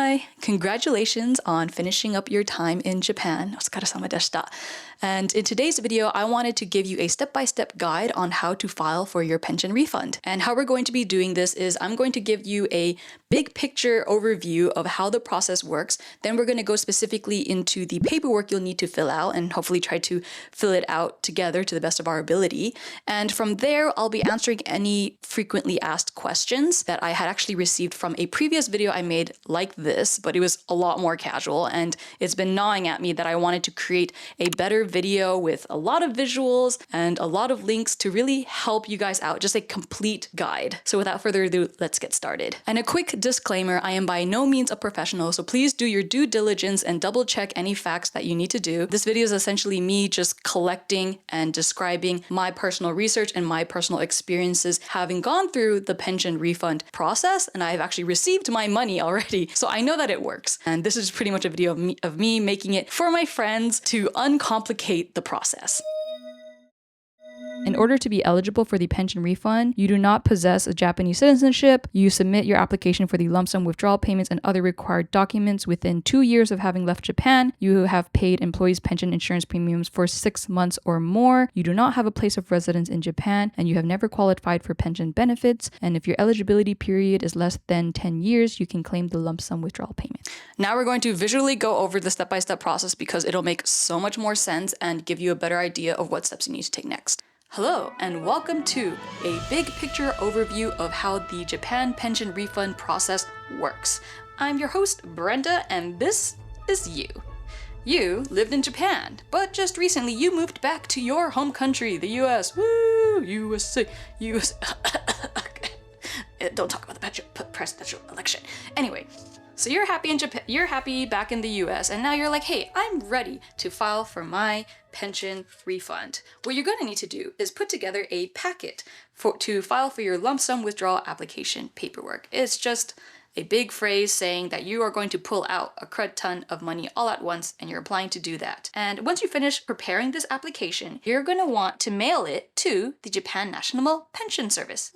Hi! Congratulations on finishing up your time in Japan. お疲れ様でした. And in today's video, I wanted to give you a step-by-step guide on how to file for your pension refund. And how we're going to be doing this is I'm going to give you a big picture overview of how the process works. Then we're going to go specifically into the paperwork you'll need to fill out and hopefully try to fill it out together to the best of our ability. And from there, I'll be answering any frequently asked questions that I had actually received from a previous video I made like this, but it was a lot more casual, and it's been gnawing at me that I wanted to create a better video with a lot of visuals and a lot of links to really help you guys out, just a complete guide. So without further ado, let's get started. And a quick disclaimer, I am by no means a professional, so please do your due diligence and double check any facts that you need to do. This video is essentially me just collecting and describing my personal research and my personal experiences having gone through the pension refund process, and I've actually received my money already, so I know that it works. And this is pretty much a video of me making it for my friends to uncomplicate the process. In order to be eligible for the pension refund, you do not possess a Japanese citizenship. You submit your application for the lump sum withdrawal payments and other required documents within 2 years of having left Japan. You have paid employees' pension insurance premiums for 6 months or more. You do not have a place of residence in Japan, and you have never qualified for pension benefits. And if your eligibility period is less than 10 years, you can claim the lump sum withdrawal payment. Now we're going to visually go over the step-by-step process because it'll make so much more sense and give you a better idea of what steps you need to take next. Hello, and welcome to a big picture overview of how the Japan pension refund process works. I'm your host, Brenda, and this is you. You lived in Japan, but just recently you moved back to your home country, the US. Woo! USA. Don't talk about the presidential election. Anyway, so you're happy in Japan, you're happy back in the US, and now you're like, hey, I'm ready to file for my pension refund. What you're going to need to do is put together a packet to file for your lump sum withdrawal application paperwork. It's just a big phrase saying that you are going to pull out a crud ton of money all at once, and you're applying to do that. And once you finish preparing this application, you're going to want to mail it to the Japan National Pension Service.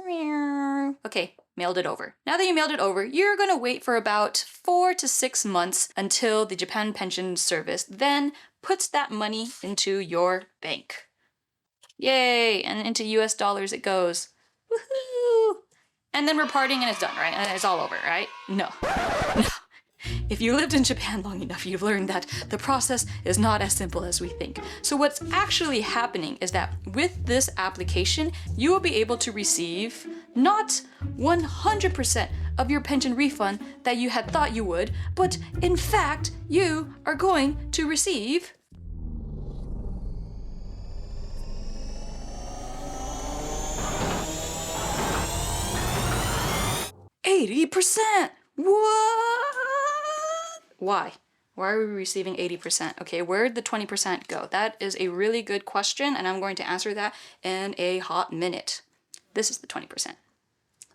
Okay, mailed it over. Now that you mailed it over, you're going to wait for about 4 to 6 months until the Japan Pension Service then puts that money into your bank. Yay! And into US dollars it goes. Woohoo! And then we're partying and it's done, right? And it's all over, right? No. If you lived in Japan long enough, you've learned that the process is not as simple as we think. So what's actually happening is that with this application, you will be able to receive not 100% of your pension refund that you had thought you would, but in fact, you are going to receive 80%! What? Why? Why are we receiving 80%? Okay, where'd the 20% go? That is a really good question, and I'm going to answer that in a hot minute. This is the 20%.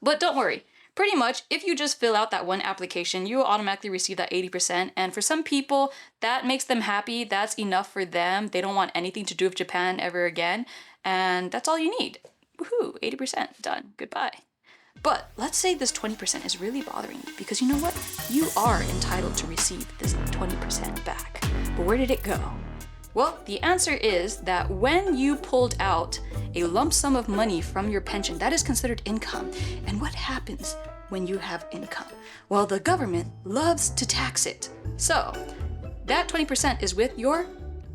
But don't worry. Pretty much, if you just fill out that one application, you will automatically receive that 80%. And for some people, that makes them happy. That's enough for them. They don't want anything to do with Japan ever again. And that's all you need. Woohoo, 80% done. Goodbye. But let's say this 20% is really bothering you, because you know what? You are entitled to receive this 20% back. But where did it go? Well, the answer is that when you pulled out a lump sum of money from your pension, that is considered income. And what happens when you have income? Well, the government loves to tax it. So that 20% is with your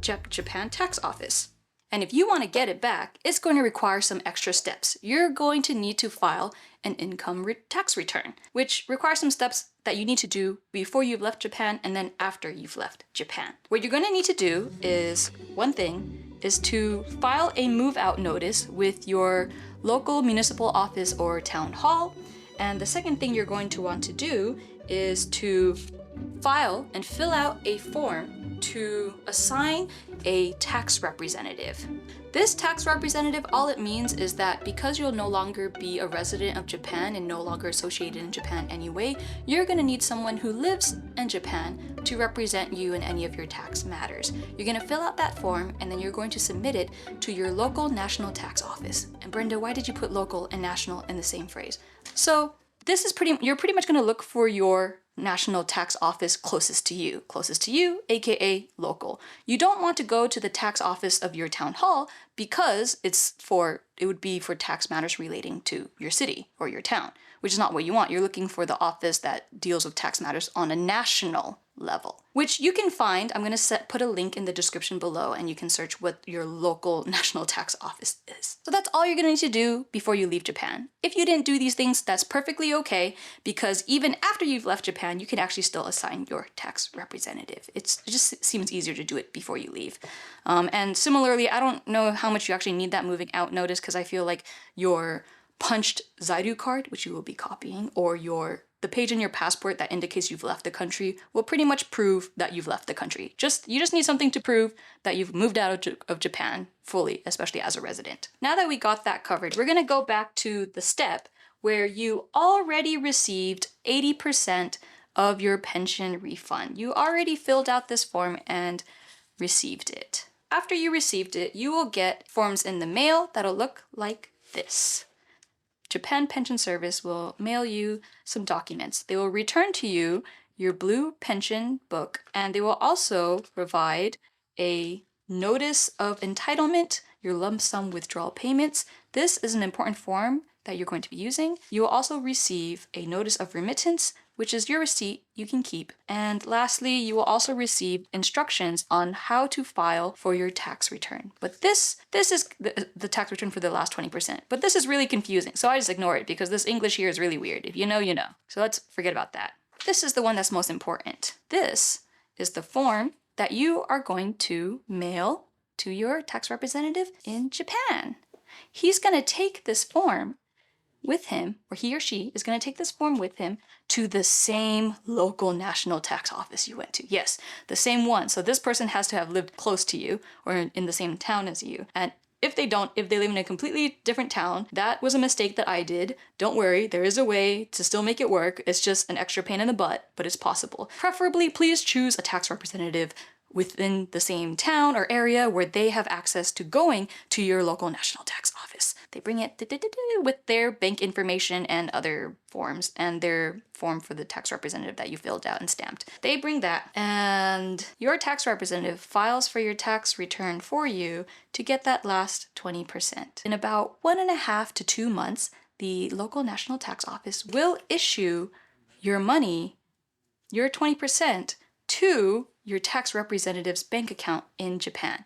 Japan tax office. And if you want to get it back, it's going to require some extra steps. You're going to need to file an income tax return, which requires some steps that you need to do before you've left Japan and then after you've left Japan. What you're going to need to do is, one thing, is to file a move-out notice with your local municipal office or town hall. And the second thing you're going to want to do is to file and fill out a form to assign a tax representative. This tax representative, all it means is that because you'll no longer be a resident of Japan and no longer associated in Japan anyway, you're going to need someone who lives in Japan to represent you in any of your tax matters. You're going to fill out that form and then you're going to submit it to your local national tax office. And Brenda, why did you put local and national in the same phrase? So this is you're pretty much going to look for your national tax office closest to you, aka local. You don't want to go to the tax office of your town hall because it would be for tax matters relating to your city or your town, which is not what you want. You're looking for the office that deals with tax matters on a national level, which you can find. I'm going to put a link in the description below, and you can search what your local national tax office is. So that's all you're going to need to do before you leave Japan. If you didn't do these things, that's perfectly okay, because even after you've left Japan, you can actually still assign your tax representative. It just seems easier to do it before you leave. And similarly, I don't know how much you actually need that moving out notice, because I feel like your punched Zaidu card, which you will be copying, or the page in your passport that indicates you've left the country will pretty much prove that you've left the country. You just need something to prove that you've moved out of Japan fully, especially as a resident. Now that we got that covered, we're gonna go back to the step where you already received 80% of your pension refund. You already filled out this form and received it. After you received it, you will get forms in the mail that'll look like this. Japan Pension Service will mail you some documents. They will return to you your blue pension book, and they will also provide a notice of entitlement, your lump sum withdrawal payments. This is an important form that you're going to be using. You will also receive a notice of remittance, which is your receipt you can keep. And lastly, you will also receive instructions on how to file for your tax return. But this is the tax return for the last 20%. But this is really confusing, so I just ignore it because this English here is really weird. If you know, you know. So let's forget about that. This is the one that's most important. This is the form that you are going to mail to your tax representative in Japan. He's going to take this form with him, or he or she is going to take this form with him to the same local national tax office you went to. Yes, the same one. So this person has to have lived close to you or in the same town as you. And if they live in a completely different town, that was a mistake that I did. Don't worry, there is a way to still make it work. It's just an extra pain in the butt, but it's possible. Preferably, please choose a tax representative within the same town or area where they have access to going to your local national tax office. They bring it with their bank information and other forms and their form for the tax representative that you filled out and stamped. They bring that, and your tax representative files for your tax return for you to get that last 20%. In about 1.5 to 2 months, the local national tax office will issue your money, your 20%, to your tax representative's bank account in Japan.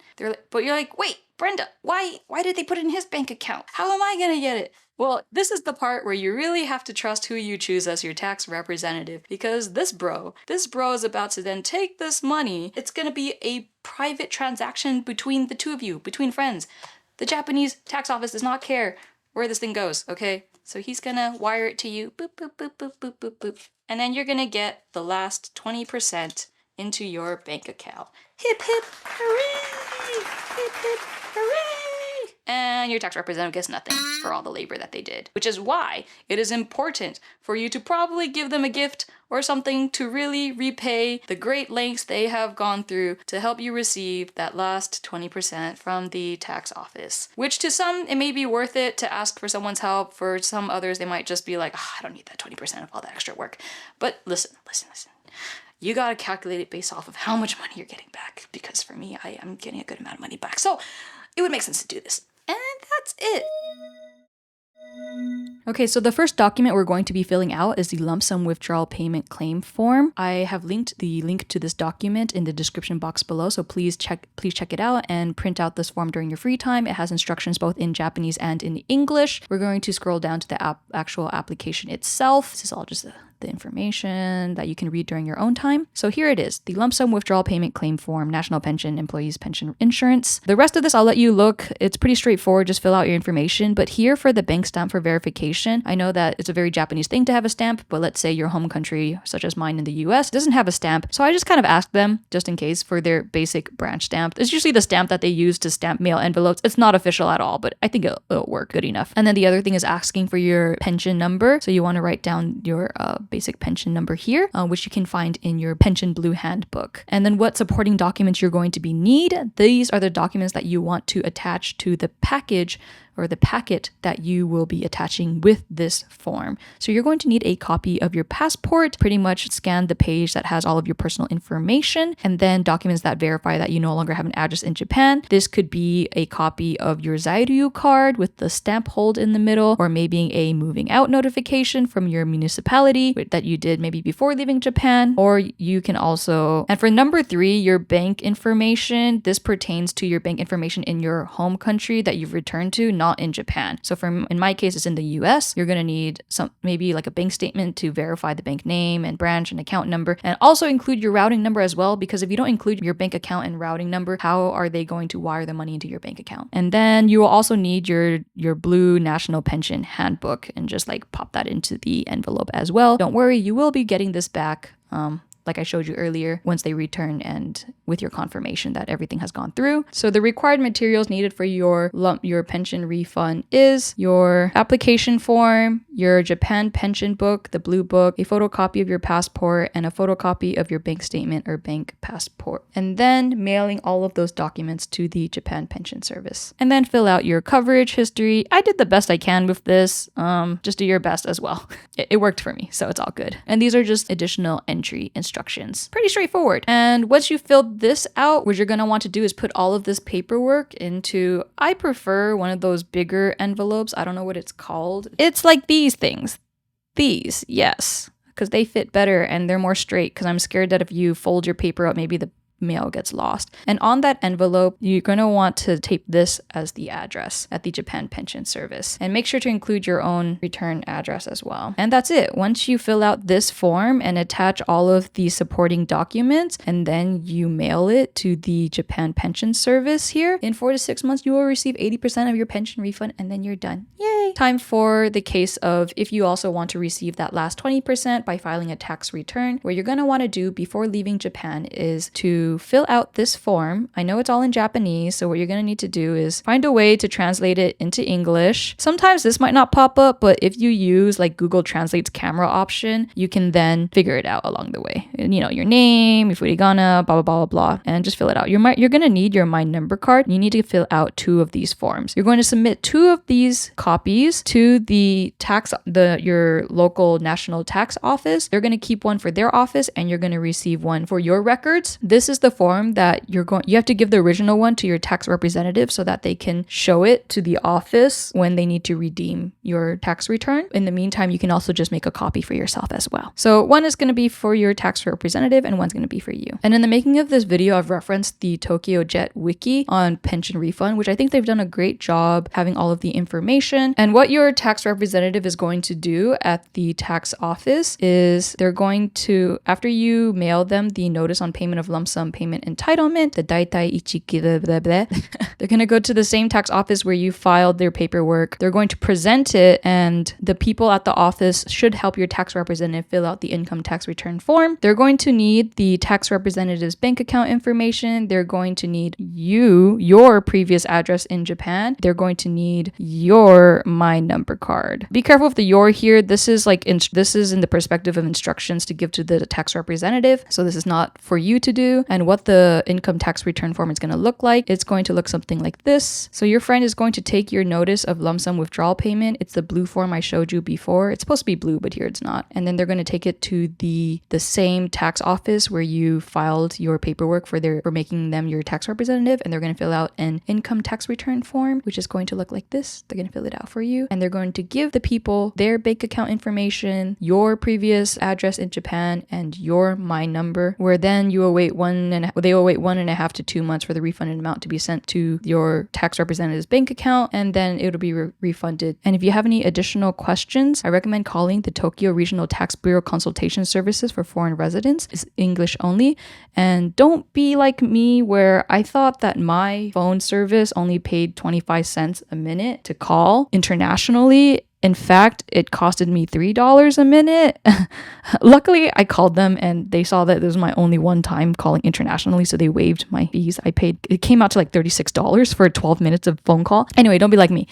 But you're like, wait, Brenda, why did they put it in his bank account? How am I gonna get it? Well, this is the part where you really have to trust who you choose as your tax representative, because this bro is about to then take this money. It's gonna be a private transaction between the two of you, between friends. The Japanese tax office does not care where this thing goes, okay? So he's gonna wire it to you, boop, boop, boop, boop, boop, boop, boop. And then you're gonna get the last 20% into your bank account. Hip, hip, hooray! Hip, hip, hooray! And your tax representative gets nothing for all the labor that they did, which is why it is important for you to probably give them a gift or something to really repay the great lengths they have gone through to help you receive that last 20% from the tax office. Which to some, it may be worth it to ask for someone's help. For some others, they might just be like, oh, I don't need that 20% of all that extra work. But listen. You gotta calculate it based off of how much money you're getting back. Because for me, I am getting a good amount of money back. So it would make sense to do this. And that's it. Okay, so the first document we're going to be filling out is the lump sum withdrawal payment claim form. I have linked the link to this document in the description box below, so please check it out and print out this form during your free time. It has instructions both in Japanese and in English. We're going to scroll down to the actual application itself. This is all just the information that you can read during your own time. So here it is, the lump sum withdrawal payment claim form, National Pension Employees Pension Insurance. The rest of this I'll let you look. It's pretty straightforward, just fill out your information. But here for the bank stamp for verification, I know that it's a very Japanese thing to have a stamp, but let's say your home country, such as mine in the US, doesn't have a stamp. So I just kind of asked them, just in case, for their basic branch stamp. It's usually the stamp that they use to stamp mail envelopes. It's not official at all, but I think it'll work good enough. And then the other thing is asking for your pension number. So you want to write down your basic pension number here, which you can find in your pension blue handbook. And then what supporting documents you're going to need. These are the documents that you want to attach to the package or the packet that you will be attaching with this form. So you're going to need a copy of your passport, pretty much scan the page that has all of your personal information, and then documents that verify that you no longer have an address in Japan. This could be a copy of your Zairyu card with the stamp hold in the middle, or maybe a moving out notification from your municipality that you did maybe before leaving Japan. Or you can also, and for number 3, your bank information. This pertains to your bank information in your home country that you've returned to, not in Japan. So in my case, it's in the US. You're going to need maybe like a bank statement to verify the bank name and branch and account number, and also include your routing number as well, because if you don't include your bank account and routing number, how are they going to wire the money into your bank account? And then you will also need your blue national pension handbook, and just like pop that into the envelope as well. Don't worry, you will be getting this back. Like I showed you earlier, once they return and with your confirmation that everything has gone through. So the required materials needed for your pension refund is your application form, your Japan pension book, the blue book, a photocopy of your passport, and a photocopy of your bank statement or bank passport. And then mailing all of those documents to the Japan Pension Service. And then fill out your coverage history. I did the best I can with this. Just do your best as well. It worked for me, so it's all good. And these are just additional entry instructions. Pretty straightforward. And once you filled this out, what you're going to want to do is put all of this paperwork into, I prefer one of those bigger envelopes. I don't know what it's called. It's like these things. These, yes, because they fit better and they're more straight, because I'm scared that if you fold your paper up, maybe the mail gets lost. And on that envelope, you're going to want to tape this as the address at the Japan Pension Service, and make sure to include your own return address as well. And that's it. Once you fill out this form and attach all of the supporting documents, and then you mail it to the Japan Pension Service here, in 4 to 6 months, you will receive 80% of your pension refund, and then you're done. Yay! Time for the case of if you also want to receive that last 20% by filing a tax return. What you're going to want to do before leaving Japan is to fill out this form. I know it's all in Japanese, so what you're going to need to do is find a way to translate it into English. Sometimes this might not pop up, but if you use like Google Translate's camera option, you can then figure it out along the way. And, your name, your furigana, blah, blah, blah, blah, and just fill it out. You're going to need your My Number card. You need to fill out 2 of these forms. You're going to submit 2 of these copies to your local national tax office. They're going to keep one for their office, and you're going to receive one for your records. This is the form that you have to give the original one to your tax representative so that they can show it to the office when they need to redeem your tax return. In the meantime, you can also just make a copy for yourself as well. So one is going to be for your tax representative and one's going to be for you. And in the making of this video, I've referenced the Tokyo Jet Wiki on pension refund, which I think they've done a great job having all of the information. And what your tax representative is going to do at the tax office is they're going to, after you mail them the notice on payment of lump sum payment entitlement, the daitai ichiki blah blah blah, they're going to go to the same tax office where you filed their paperwork. They're going to present it, and the people at the office should help your tax representative fill out the income tax return form. They're going to need the tax representative's bank account information. They're going to need your previous address in Japan. They're going to need your My Number card. Be careful with the your here. This is in the perspective of instructions to give to the tax representative. So this is not for you to do. And what the income tax return form is going to look like, it's going to look something like this. So your friend is going to take your notice of lump sum withdrawal payment. It's the blue form I showed you before. It's supposed to be blue, but here it's not. And then they're going to take it to the same tax office where you filed your paperwork for making them your tax representative, and they're going to fill out an income tax return form, which is going to look like this. They're going to fill it out for you, and they're going to give the people their bank account information, your previous address in Japan, and your My Number, where then they will wait 1.5 to 2 months for the refunded amount to be sent to your tax representative's bank account, and then it'll be refunded. And if you have any additional questions, I recommend calling the Tokyo Regional Tax Bureau Consultation Services for foreign residents. It's English only. And don't be like me, where I thought that my phone service only paid 25 cents a minute to call internationally. In fact, it costed me $3 a minute. Luckily, I called them and they saw that this was my only one time calling internationally, so they waived my fees. It came out to like $36 for 12 minutes of phone call. Anyway, don't be like me.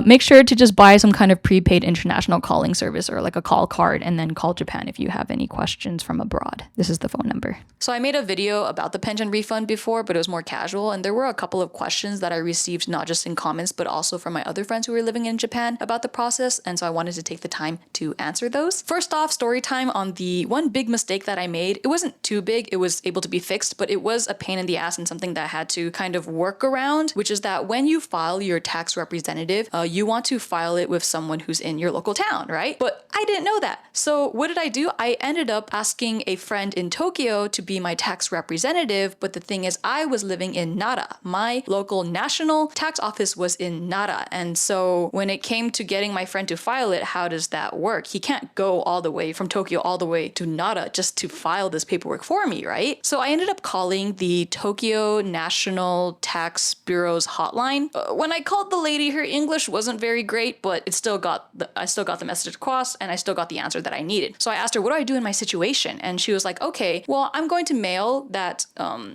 Make sure to just buy some kind of prepaid international calling service or like a call card and then call Japan if you have any questions from abroad. This is the phone number. So I made a video about the pension refund before, but it was more casual, and there were a couple of questions that I received not just in comments, but also from my other friends who were living in Japan about the process. And so I wanted to take the time to answer those. First off, story time on the one big mistake that I made. It wasn't too big, it was able to be fixed, but it was a pain in the ass and something that I had to kind of work around, which is that when you file your tax representative, you want to file it with someone who's in your local town, right? But I didn't know that. So what did I do? I ended up asking a friend in Tokyo to be my tax representative, but the thing is I was living in Nara. My local national tax office was in Nara, and so when it came to getting my friend to file it, how does that work? He can't go all the way from Tokyo all the way to Nara just to file this paperwork for me, right? So I ended up calling the Tokyo National Tax Bureau's hotline. When I called the lady, her English wasn't very great, but I still got the message across and I still got the answer that I needed. So I asked her, what do I do in my situation? And she was like, okay, well, I'm going to mail that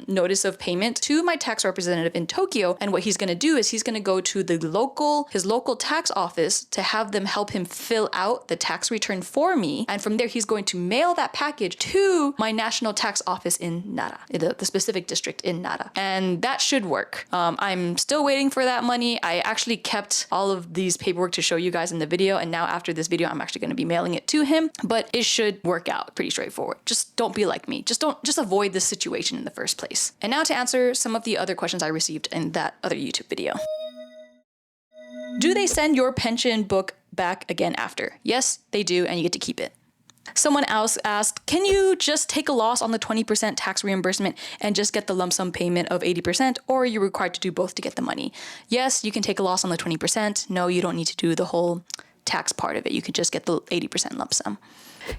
notice of payment to my tax representative in Tokyo, and what he's going to do is he's going to go to his local tax office to have them help him fill out the tax return for me, and from there he's going to mail that package to my national tax office in Nara, the specific district in Nara, and that should work. I'm still waiting for that money. I actually kept all of these paperwork to show you guys in the video, and now after this video I'm actually going to be mailing it to him, but it should work out pretty straightforward. Just don't be like me. Just avoid this situation in the first place. And now to answer some of the other questions I received in that other YouTube video. Do they send your pension book back again after? Yes, they do, and you get to keep it. Someone else asked, can you just take a loss on the 20% tax reimbursement and just get the lump sum payment of 80%, or are you required to do both to get the money? Yes, you can take a loss on the 20%. No, you don't need to do the whole tax part of it. You can just get the 80% lump sum.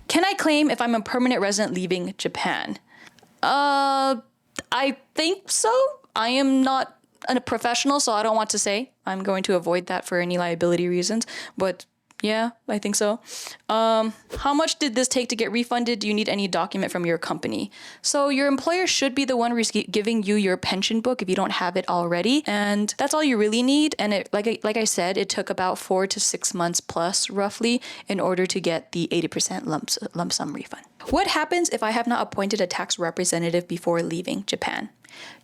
Can I claim if I'm a permanent resident leaving Japan? I think so. I am not a professional, so I don't want to say. I'm going to avoid that for any liability reasons, but yeah, I think so. How much did this take to get refunded? Do you need any document from your company? So your employer should be the one giving you your pension book if you don't have it already, and that's all you really need. And it, like I said, it took about 4 to 6 months plus roughly in order to get the 80% lump sum refund. What happens if I have not appointed a tax representative before leaving Japan?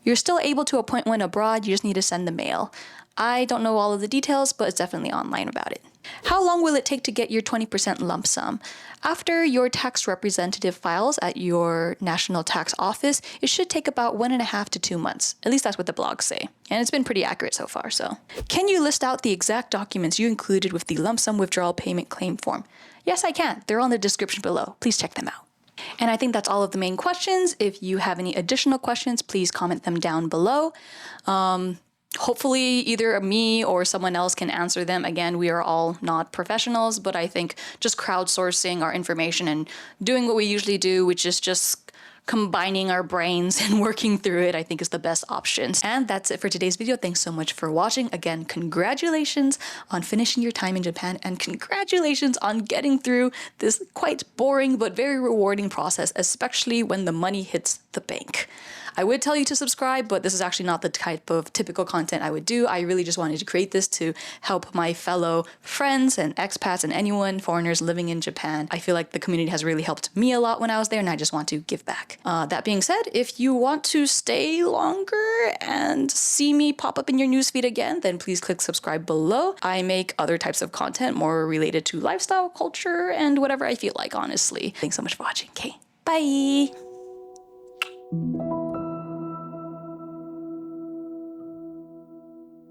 You're still able to appoint one abroad, you just need to send the mail. I don't know all of the details, but it's definitely online about it. How long will it take to get your 20% lump sum? After your tax representative files at your national tax office, it should take about 1.5 to 2 months. At least that's what the blogs say. And it's been pretty accurate so far, so. Can you list out the exact documents you included with the lump sum withdrawal payment claim form? Yes, I can. They're on the description below. Please check them out. And I think that's all of the main questions. If you have any additional questions, please comment them down below. Hopefully either me or someone else can answer them. Again, we are all not professionals, but I think just crowdsourcing our information and doing what we usually do, which is just combining our brains and working through it, I think is the best options. And that's it for today's video. Thanks so much for watching. Again, congratulations on finishing your time in Japan, and congratulations on getting through this quite boring but very rewarding process, especially when the money hits the bank. I would tell you to subscribe, but this is actually not the type of typical content I would do. I really just wanted to create this to help my fellow friends and expats and anyone, foreigners living in Japan. I feel like the community has really helped me a lot when I was there, and I just want to give back. That being said, if you want to stay longer and see me pop up in your newsfeed again, then please click subscribe below. I make other types of content more related to lifestyle, culture, and whatever I feel like, honestly. Thanks so much for watching. Okay, bye!